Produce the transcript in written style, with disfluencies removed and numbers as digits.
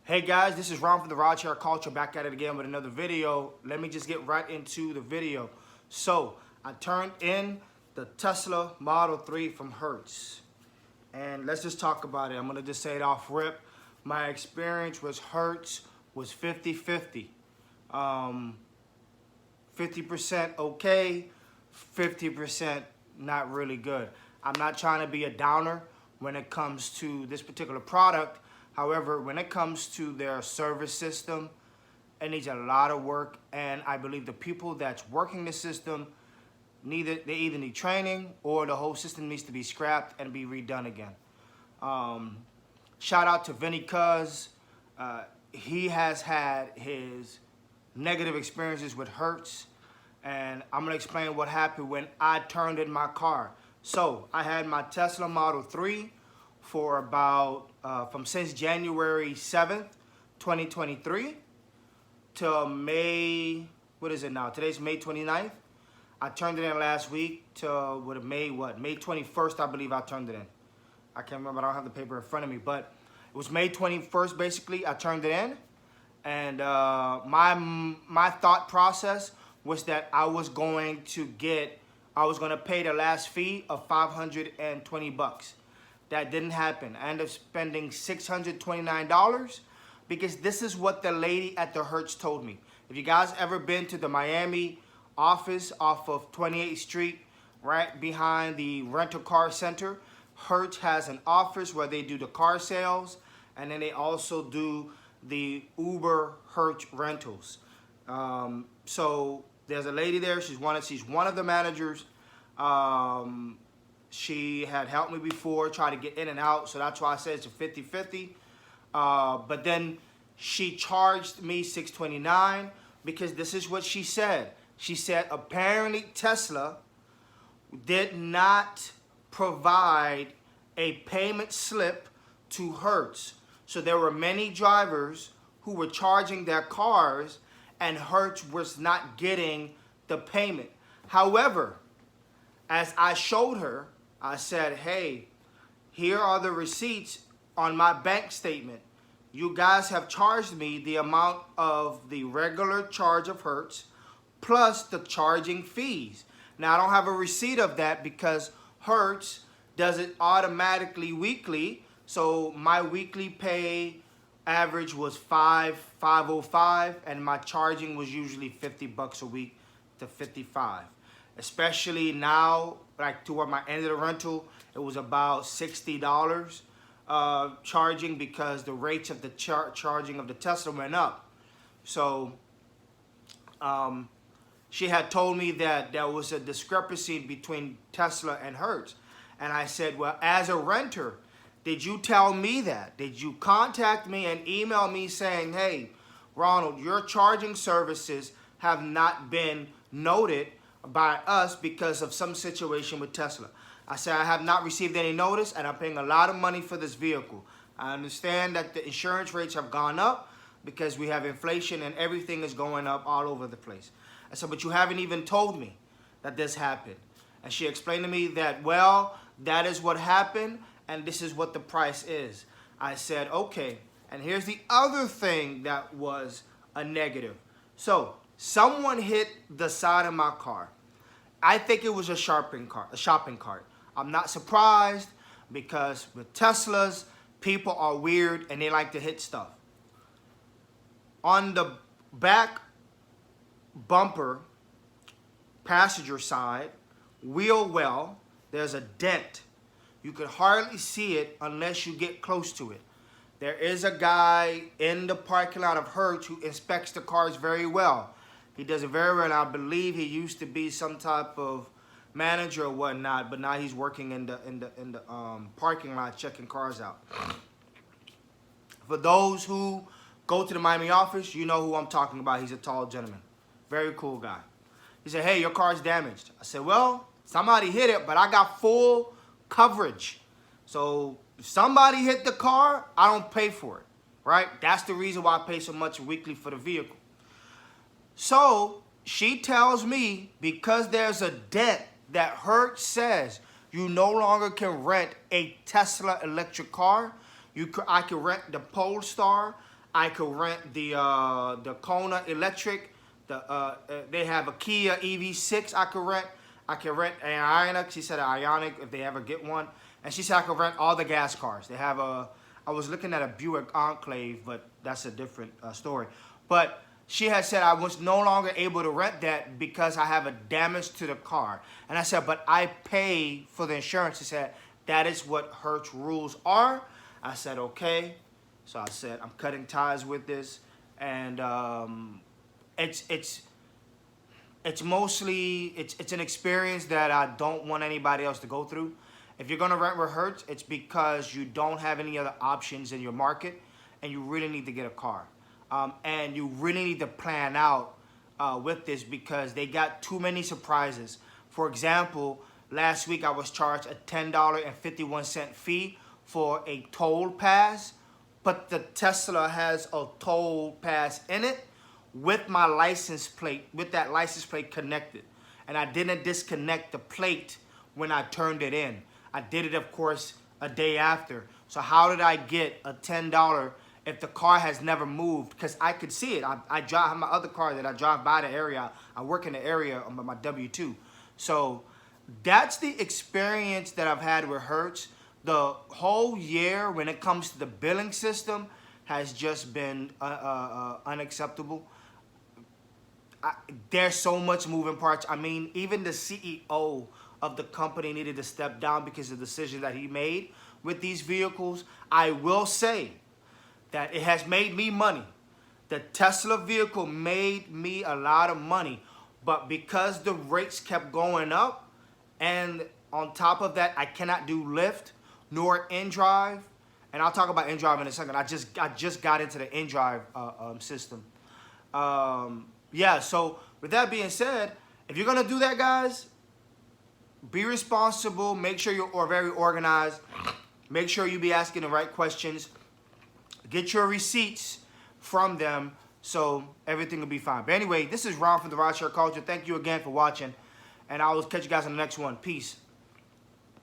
Hey guys, this is Ron from the Rideshare Culture, back at it again with another video. Let me just get right into the video. So, I turned in the Tesla Model 3 from Hertz. And let's just talk about it. I'm gonna just say it off rip. My experience with Hertz was 50-50. 50% okay, 50% not really good. I'm not trying to be a downer when it comes to this particular product. However, when it comes to their service system, it needs a lot of work, and I believe the people that's working the system, they either need training or the whole system needs to be scrapped and be redone again. Shout out to Vinny Cuz. He has had his negative experiences with Hertz, and I'm gonna explain what happened when I turned in my car. So I had my Tesla Model 3 for about, since January 7th, 2023 till May, what is it now? Today's May 29th. I turned it in last week till, May 21st, I believe I turned it in. I can't remember, I don't have the paper in front of me, but it was May 21st, basically, I turned it in. And my thought process was that I was going to pay the last fee of $520. That didn't happen. I ended up spending $629 because this is what the lady at the Hertz told me. If you guys ever been to the Miami office off of 28th Street, right behind the rental car center, Hertz has an office where they do the car sales, and then they also do the Uber Hertz rentals. So there's a lady there. She's one of the managers. She had helped me before, try to get in and out, so that's why I said it's a 50-50. But then she charged me $629 because this is what she said. She said apparently Tesla did not provide a payment slip to Hertz. So there were many drivers who were charging their cars and Hertz was not getting the payment. However, as I showed her, I said, hey, here are the receipts on my bank statement. You guys have charged me the amount of the regular charge of Hertz plus the charging fees. Now, I don't have a receipt of that because Hertz does it automatically weekly. So my weekly pay average was $505, and my charging was usually $50 a week to $55. Especially now, like toward my end of the rental, it was about $60 charging because the rates of the charging of the Tesla went up. So she had told me that there was a discrepancy between Tesla and Hertz. And I said, well, as a renter, did you tell me that? Did you contact me and email me saying, hey, Ronald, your charging services have not been noted by us because of some situation with Tesla? I said, I have not received any notice and I'm paying a lot of money for this vehicle. I understand that the insurance rates have gone up because we have inflation and everything is going up all over the place. I said, but you haven't even told me that this happened. And she explained to me that, well, that is what happened and this is what the price is. I said, okay. And here's the other thing that was a negative. So someone hit the side of my car. I think it was a shopping cart. I'm not surprised because with Teslas, people are weird and they like to hit stuff. On the back bumper, passenger side, wheel well, there's a dent. You could hardly see it unless you get close to it. There is a guy in the parking lot of Hertz who inspects the cars very well. He does it very well. I believe he used to be some type of manager or whatnot, but now he's working in the parking lot checking cars out. For those who go to the Miami office, you know who I'm talking about. He's a tall gentleman. Very cool guy. He said, hey, your car's damaged. I said, well, somebody hit it, but I got full coverage. So if somebody hit the car, I don't pay for it, right? That's the reason why I pay so much weekly for the vehicle. So she tells me because there's a dent that Hertz says you no longer can rent a Tesla electric car. I can rent the Polestar. I could rent the Kona electric. They have a Kia EV6 I could rent. I can rent an Ioniq. She said an Ioniq if they ever get one. And she said I could rent all the gas cars. They have I was looking at a Buick Enclave, but that's a different story. But she had said I was no longer able to rent that because I have a damage to the car. And I said, but I pay for the insurance. She said, that is what Hertz rules are. I said, okay. So I said, I'm cutting ties with this. And it's mostly, it's an experience that I don't want anybody else to go through. If you're gonna rent with Hertz, it's because you don't have any other options in your market and you really need to get a car. And you really need to plan out with this because they got too many surprises. For example, last week I was charged a $10.51 fee for a toll pass, but the Tesla has a toll pass in it with my license plate, with that license plate connected. And I didn't disconnect the plate when I turned it in. I did it, of course, a day after. So how did I get a $10 if the car has never moved? Because I could see it. I drive my other car that I drive by the area. I work in the area on my W-2. So that's the experience that I've had with Hertz. The whole year when it comes to the billing system has just been unacceptable. There's so much moving parts. I mean, even the CEO of the company needed to step down because of the decision that he made with these vehicles. I will say that it has made me money. The Tesla vehicle made me a lot of money, but because the rates kept going up, and on top of that, I cannot do Lyft nor InDrive, and I'll talk about InDrive in a second. I just got into the InDrive system. Yeah, so with that being said, if you're gonna do that, guys, be responsible. Make sure you're very organized. Make sure you be asking the right questions. Get your receipts from them so everything will be fine. But anyway, this is Ron from the Rideshare Culture. Thank you again for watching, and I will catch you guys in the next one. Peace.